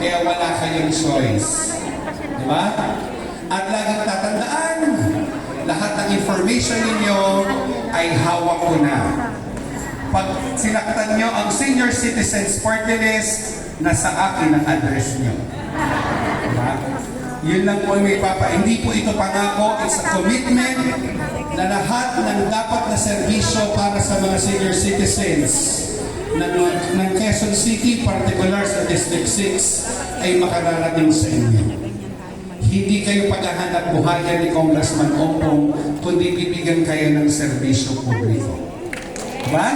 kaya wala kayong choice. Diba? At laging tatandaan, lahat ng information ninyo ay hawak ko na. Pag sinaktan nyo ang Senior Citizens Party List, nasa akin ang address nyo. Diba? Yun lang po may papa. Hindi po ito pangako, it's a commitment na lahat ng dapat na serbisyo para sa mga senior citizens ng Quezon City, particular sa District 6, ay makararating sa inyo. Hindi kayo paghahanap buhayan ni Congressman Ompong, kundi bibigyan kayo ng serbisyo publiko. Diba?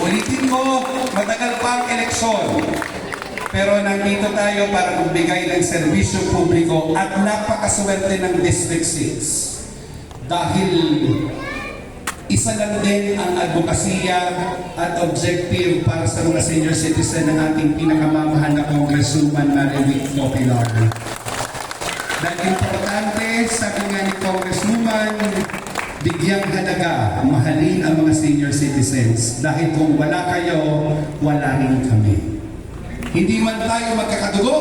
Ulitin mo, matagal pa ang eleksyon. Pero nandito tayo para magbigay ng serbisyo publiko at napakaswerte ng District 6. Dahil isa lang din ang advokasya at objective para sa mga senior citizen ng ating pinakamamahal na Congresswoman Marivic Popular. Dahil importante, sabi nga ni Congresswoman, bigyang halaga, mahalin ang mga senior citizens. Dahil kung wala kayo, wala rin kami. Hindi man tayo magkakadugo,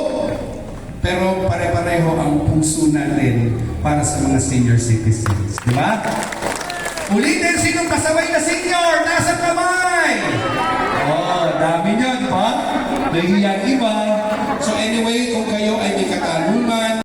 pero pare-pareho ang puso natin para sa mga senior citizens. Di ba? Ulitin, sinong kasabay na senior? Nasa kamay! Oh, dami nyo, di ba? Nahihiyang iba.